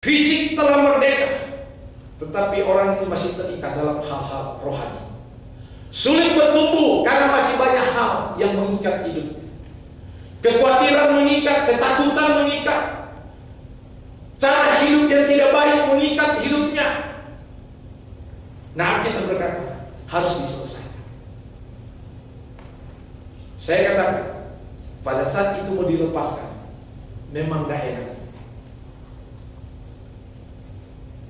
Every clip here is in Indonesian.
Fisik telah merdeka, tetapi orang itu masih terikat dalam hal-hal rohani. Sulit bertumbuh karena masih banyak hal yang mengikat hidupnya. Kekhawatiran mengikat, ketakutan mengikat, cara hidup yang tidak baik mengikat hidupnya. Nah, kita berkata harus diselesaikan. Saya katakan pada saat itu mau dilepaskan, memang gak enak.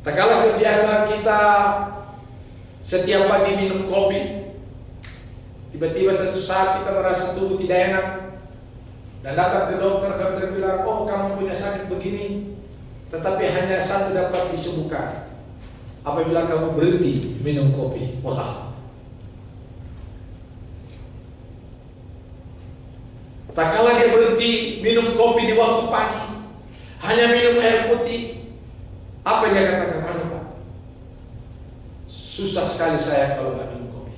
Tak kala kebiasaan kita setiap pagi minum kopi, tiba-tiba suatu saat kita merasa tubuh tidak enak dan datang ke dokter, dokter bilang, oh kamu punya sakit begini, tetapi hanya satu dapat disembuhkan apabila kamu berhenti minum kopi. Wah. Tak kala dia berhenti minum kopi di waktu pagi, hanya minum air putih, apa yang dia katakan? Aduh Pak, susah sekali saya kalau nggak minum kopi.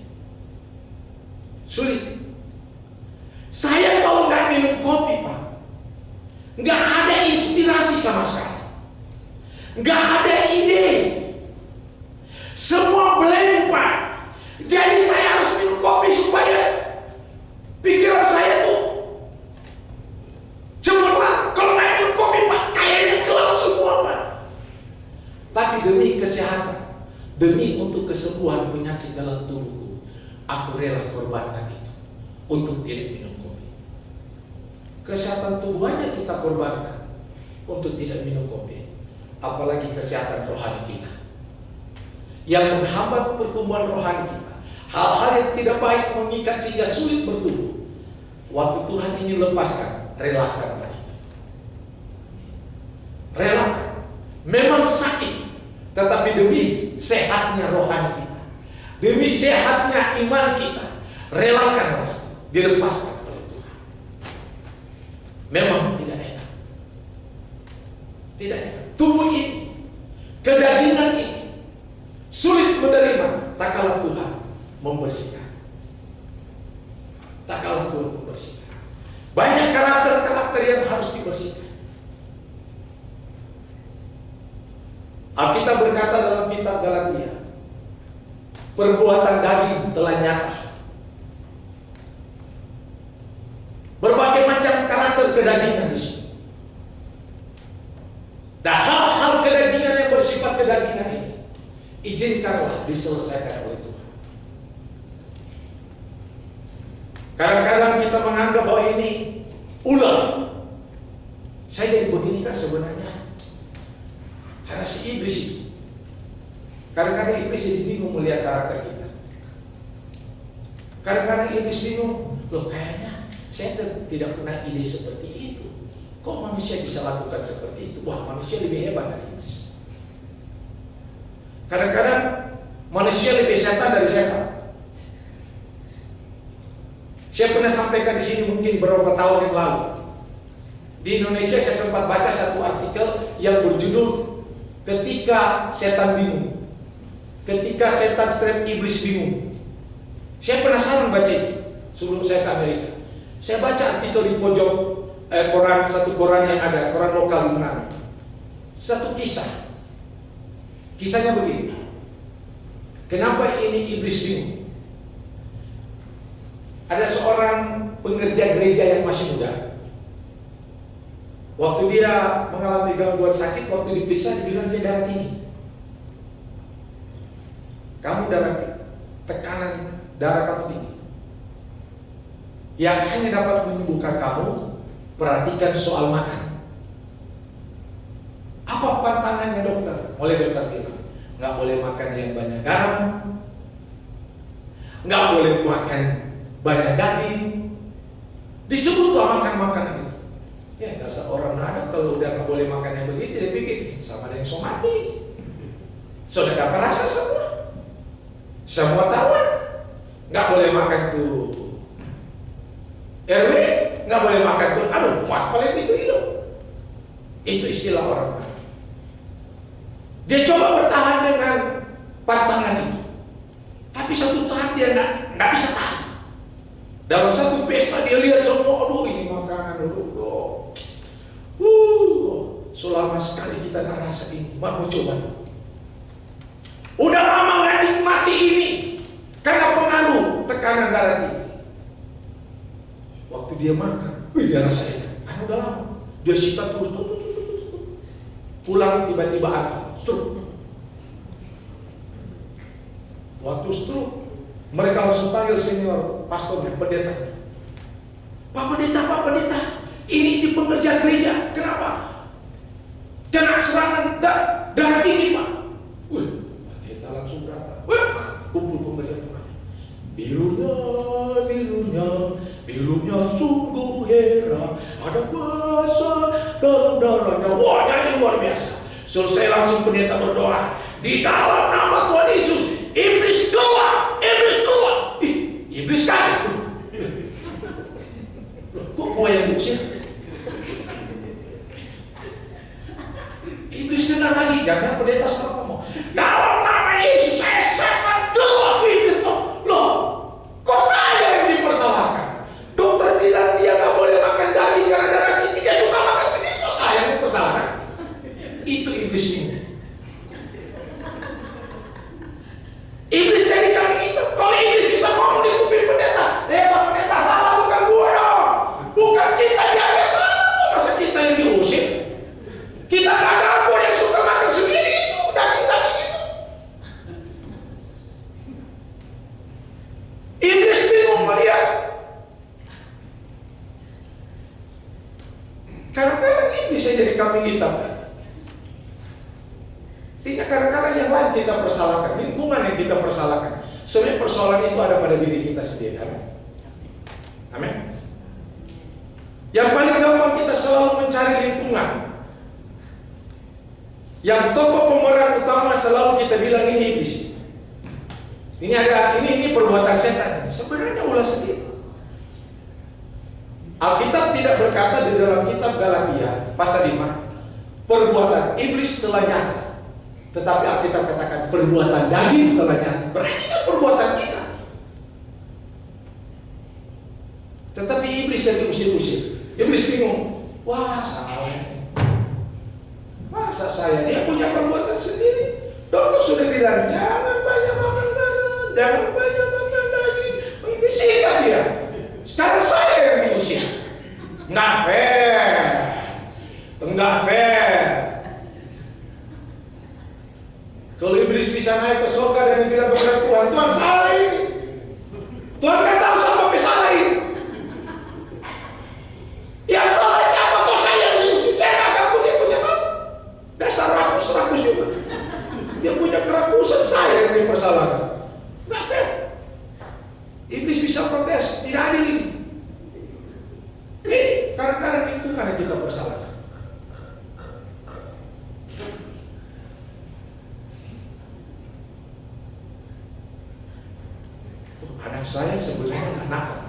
Sulit. Saya kalau nggak minum kopi Pak, nggak ada inspirasi sama sekali, nggak ada ide, semua blank Pak. Jadi saya harus minum kopi supaya pikiran saya tuh cemerlang. Kalau nggak minum kopi Pak, kayaknya gelap semua Pak. Tapi demi kesehatan, demi untuk kesembuhan penyakit dalam tubuhku, aku rela korbankan itu untuk tidak minum kopi. Kesehatan tubuh aja kita korbankan untuk tidak minum kopi, apalagi kesehatan rohani kita yang menghambat pertumbuhan rohani kita. Hal-hal yang tidak baik mengikat sehingga sulit bertumbuh. Waktu Tuhan ingin lepaskan, relakanlah itu. Relakan. Memang sakit, tetapi demi sehatnya rohani kita, demi sehatnya iman kita, relakanlah itu, dilepaskan oleh Tuhan. Memang tidak enak, tidak enak. Tubuh ini, kedagingan ini sulit menerima, tak kala Tuhan membersihkan. Tak kala Tuhan membersihkan. Banyak karakter-karakter yang harus dibersihkan. Alkitab berkata dalam kitab Galatia, perbuatan daging telah nyata. Berbagai macam karakter kedagingan di sini. Dan hal-hal kedagingan yang bersifat kedagingan ini, izinkanlah diselesaikan oleh Tuhan. Kadang-kadang kita menganggap bahwa ini ular. Saya jadi begini kan sebenarnya karena si iblis itu. Kadang-kadang iblis jadi bingung melihat karakter kita. Kadang-kadang iblis bingung, loh kayaknya saya tidak pernah ide seperti itu. Kok manusia bisa lakukan seperti itu? Wah, manusia lebih hebat dari iblis. Kadang-kadang manusia lebih setan dari setan. Saya pernah sampaikan di sini mungkin beberapa tahun yang lalu. Di Indonesia saya sempat baca satu artikel yang berjudul Ketika Setan Bingung. Ketika setan strep iblis bingung. Saya penasaran baca itu sebelum saya ke Amerika. Saya baca artikel di pojok koran, satu koran yang ada, koran lokal di Manado. Satu kisah. Kisahnya begini. Kenapa ini iblis bingung? Ada seorang pengerja gereja yang masih muda. Waktu dia mengalami gangguan sakit, waktu diperiksa dibilang dia darah tinggi. Kamu tekanan darah kamu tinggi. Yang hanya dapat menyembuhkan kamu, perhatikan soal makan. Apa pantangannya dokter? Oleh dokter bilang, nggak boleh makan yang banyak garam, nggak boleh makan banyak daging. Disebutlah makan makanan itu. Ya dasar orang nada kalau udah nggak boleh makan yang begitu, dia pikir sama dengan somati. Sudah dapat rasa semua tawar. Nggak boleh makan tuh RW, nggak boleh makan tuh. Aduh, wah paling itu hidup. Itu istilah orang. Dia coba bertahan dengan pantangan itu, tapi satu saat dia nggak bisa tahan. Dalam satu pesta dia lihat semua, aduh ini makanan dulu. Selama sekali kita nggak rasa ini. mau coba. Udah lama nggak nikmati ini karena pengaruh tekanan darah tinggi. Waktu dia makan, dia rasain, karena udah lama. Dia sikat terus, pulang tiba-tiba ada stroke. Waktu stroke, mereka langsung panggil senior pastornya, pendetanya. Pak pendeta, ini di pengerja gereja, kenapa? Kena serangan darah tinggi, Pak. Pendeta langsung berangkat. Kumpul pengerja. Birunya sungguh heran, ada kuasa dalam darahnya. Wah, nyanyi luar biasa. Selesai langsung pendeta berdoa, di dalam nama Tuhan Yesus, iblis keluar. Iblis kaget. Kok gua yang diusir? Iblis dengar lagi, jangan pendeta sama ngomong, dalam nama Yesus saya setan keluar. Iblis, loh, kok saya yang dipersalahkan? Dokter bilang dia nggak boleh makan daging karena darah tinggi, dia suka makan sendiri, kok saya yang dipersalahkan? Itu iblis ini. Iblis jadi kambing hitam. Kalau iblis bisa ngomong di kuping pendeta, Pak pendeta salah, bukan gua dong, bukan kita yang salah. Masa kita yang diusir? Kita nggak ganggu yang suka makan sendiri itu daging-daging itu. Iblis bingung melihat. Kadang-kadang iblis yang jadi kambing hitam, kan? Tidak, kadang-kadang yang lain kita persalahkan, lingkungan yang kita persalahkan. Sebenarnya persoalan itu ada pada diri kita sendiri. Amin. Yang paling gampang kita selalu mencari lingkungan. Yang tokoh pemeran utama selalu kita bilang ini iblis. Ini perbuatan setan. Sebenarnya ulah sendiri. Alkitab tidak berkata di dalam kitab Galatia pasal 5, perbuatan iblis telah nyata. Tetapi Alkitab katakan perbuatan daging telah nyata. Berarti kan perbuatan kita. Tetapi iblis yang diusir-usir. Iblis bingung. Wah, salah. Masa saya, dia punya perbuatan sendiri. Dokter sudah bilang jangan banyak makan garam, jangan banyak makan daging. Ini sikat dia. Sekarang saya yang diusir. Nggak fair. Kalau iblis bisa naik ke surga dan bilang kepada Tuhan, Tuhan salah ini. Tuhan kan tahu siapa yang salah ini. Yang salah siapa? Kok saya yang diusir? Saya nggak ganggu dia punya mau. Dasar rakus juga. Dia punya kerakusan, saya yang dipersalahkan. Nggak fair. Iblis bisa protes, tidak adil ini. Ini kadang-kadang lingkungan yang kita persalahkan. Anak saya sebenarnya nggak nakal,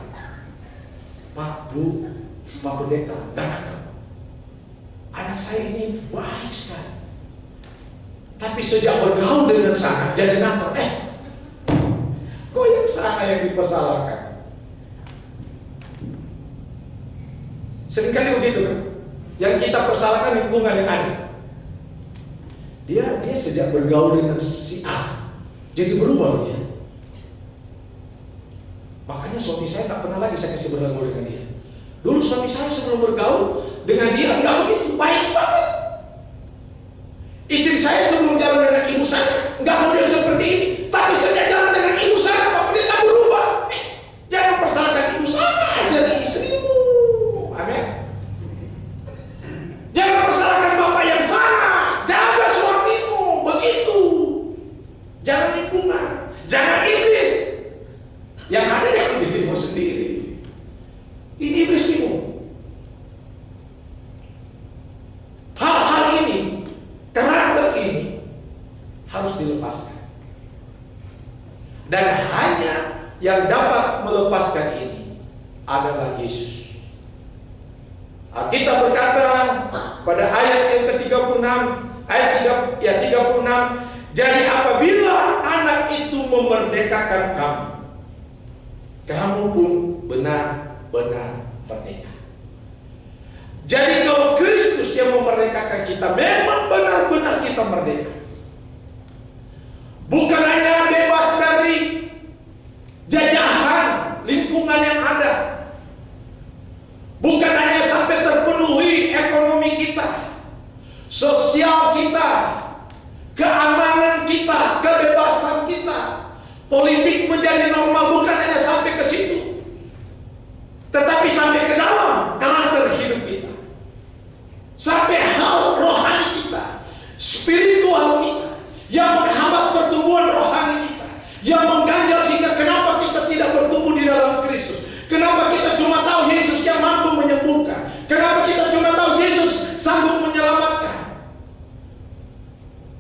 Pak, Bu, Pak Pendeta, nggak nakal. Anak saya ini baik sekali. Tapi sejak bergaul dengan sana jadi nakal. Kok yang sana yang dipersalahkan? Seringkali begitu kan? Yang kita persalahkan lingkungan yang ada. Dia sejak bergaul dengan si A jadi berubah loh dia. Makanya suami saya tak pernah lagi saya kasih bergaul dengan dia. Dulu suami saya sebelum bergaul dengan dia enggak begitu, baik banget. Istri saya sebelum jalan dengan ibu saya enggak model seperti ini, tapi sejak jalan dengan ibu saya Pak Pendeta berubah. Jangan persalahkan ibu saya, ajar istrimu. Amin. Jangan persalahkan bapak yang sana, jaga suamimu, begitu. Jangan lingkungan, jangan iblis. Yang ada dalam dirimu sendiri. Ini iblis bingung. Hal-hal ini, karakter ini harus dilepaskan. Dan hanya yang dapat melepaskan ini adalah Yesus. Kita berkata pada ayat yang ke-36, ayat 36, jadi apabila anak itu memerdekakan kamu, kamu pun benar-benar merdeka. Jadi kalau Kristus Yesus yang memerdekakan kita, memang benar-benar kita merdeka. Bukan hanya bebas dari jajahan lingkungan yang ada, bukan hanya sampai terpenuhi ekonomi kita, sosial kita, keamanan kita, kebebasan kita, politik menjadi normal, bukan hanya sampai ke situ, tetapi sampai ke dalam karakter hidup kita, sampai hal rohani kita, spiritual kita, yang menghambat pertumbuhan rohani kita, yang mengganjal sehingga kenapa kita tidak bertumbuh di dalam Kristus, kenapa kita cuma tahu Yesus yang mampu menyembuhkan, kenapa kita cuma tahu Yesus sanggup menyelamatkan,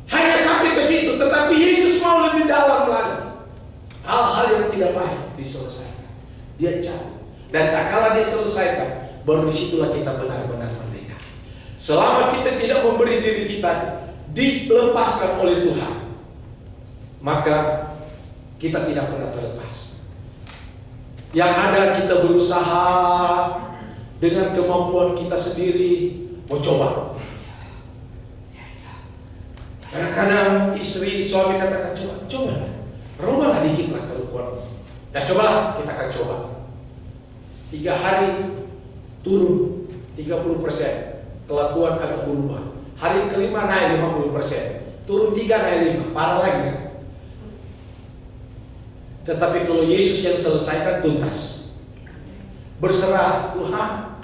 hanya sampai ke situ, tetapi Yesus mau lebih dalam lagi. Hal-hal yang tidak baik diselesaikan, dia cabut, dan tak kala dia selesaikan, baru disitulah kita benar-benar merdeka. Selama kita tidak memberi diri kita dilepaskan oleh Tuhan, maka kita tidak pernah terlepas. Yang ada kita berusaha dengan kemampuan kita sendiri, mau coba. Kadang-kadang istri, suami katakan, cobalah, rubahlah dikit lah kelakuanmu. Ya cobalah, kita akan coba. 3 hari turun 30%, kelakuan agak berubah. Hari kelima naik 50%, turun 3 naik 5, parah lagi kan? Tetapi kalau Yesus yang selesaikan tuntas, berserah, Tuhan,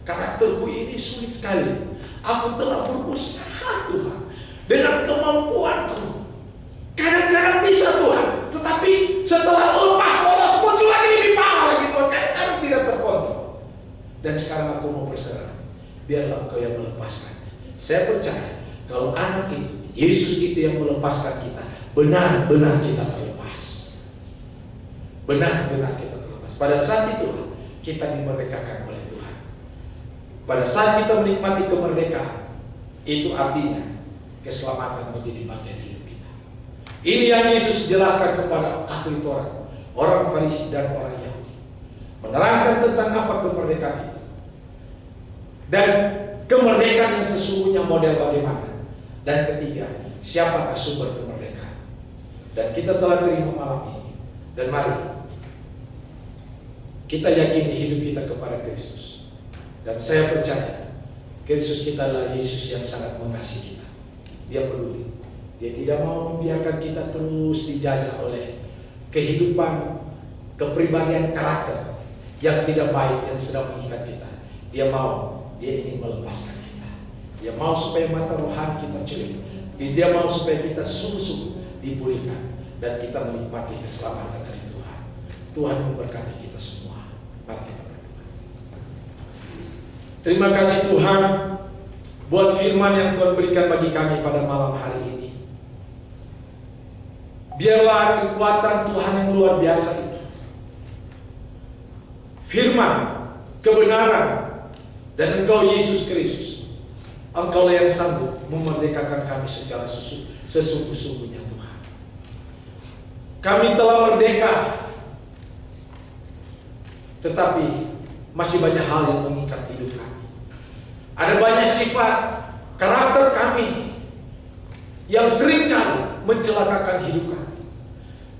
karakterku ini sulit sekali. Aku telah berusaha Tuhan, dengan kemampuanku. Kadang-kadang bisa Tuhan, tetapi setelah lepas lolos muncul lagi lebih parah lagi Tuhan. Kadang-kadang tidak terkontrol. Dan sekarang aku mau berserah, biarlah Engkau yang melepaskan. Saya percaya kalau anak itu, Yesus itu yang melepaskan kita, benar-benar kita terlepas. Benar-benar kita terlepas. Pada saat itulah kita dimerdekakan oleh Tuhan. Pada saat kita menikmati kemerdekaan, itu artinya keselamatan menjadi bagian hidup kita. Ini yang Yesus jelaskan kepada ahli Taurat, orang Farisi dan orang Yahudi, menerangkan tentang apa kemerdekaan itu. Dan kemerdekaan yang sesungguhnya model bagaimana. Dan ketiga, siapakah sumber kemerdekaan. Dan kita telah terima malam ini. Dan mari kita yakini hidup kita kepada Kristus. Dan saya percaya Kristus kita adalah Yesus yang sangat mengasihi kita. Dia peduli. Dia tidak mau membiarkan kita terus dijajah oleh kehidupan, kepribadian karakter yang tidak baik yang sedang mengikat kita. Dia ingin melepaskan kita. Dia mau supaya mata rohani kita celik. Dia mau supaya kita sungguh-sungguh dipulihkan dan kita menikmati keselamatan dari Tuhan. Tuhan memberkati kita semua. Mari kita berdoa. Terima kasih Tuhan buat firman yang Tuhan berikan bagi kami pada malam hari ini. Biarlah kekuatan Tuhan yang luar biasa itu, firman, kebenaran, dan Engkau Yesus Kristus, Engkau yang sanggup memerdekakan kami secara sesungguh-sungguhnya Tuhan. Kami telah merdeka, tetapi masih banyak hal yang mengikat hidup kami. Ada banyak sifat, karakter kami yang seringkali mencelakakan hidup kami.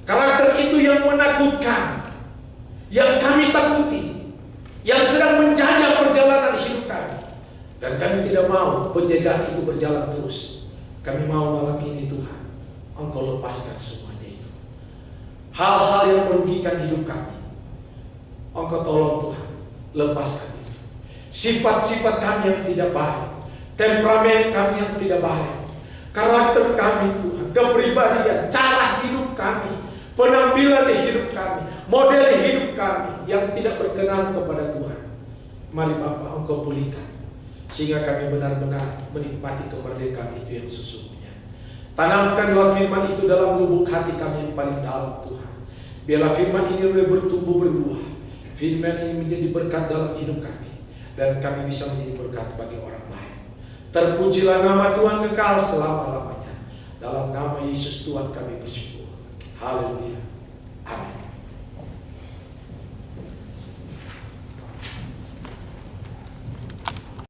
Karakter itu yang menakutkan, yang kami takuti, yang sedang menjajah perjalanan hidup kami. Dan kami tidak mau penjajahan itu berjalan terus. Kami mau malam ini Tuhan, Engkau lepaskan semuanya itu. Hal-hal yang merugikan hidup kami, Engkau tolong Tuhan, lepaskan itu. Sifat-sifat kami yang tidak baik, temperamen kami yang tidak baik, karakter kami Tuhan, kepribadian, cara hidup kami, penampilan di hidup kami, model hidup kami yang tidak berkenan kepada Tuhan. Mari Bapa, Engkau pulihkan sehingga kami benar-benar menikmati kemerdekaan itu yang sesungguhnya. Tanamkanlah firman itu dalam lubuk hati kami yang paling dalam Tuhan. Biarlah firman ini lebih bertumbuh berbuah. Firman ini menjadi berkat dalam hidup kami, dan kami bisa menjadi berkat bagi orang lain. Terpujilah nama Tuhan kekal selama-lamanya. Dalam nama Yesus Tuhan kami bersyukur. Haleluya.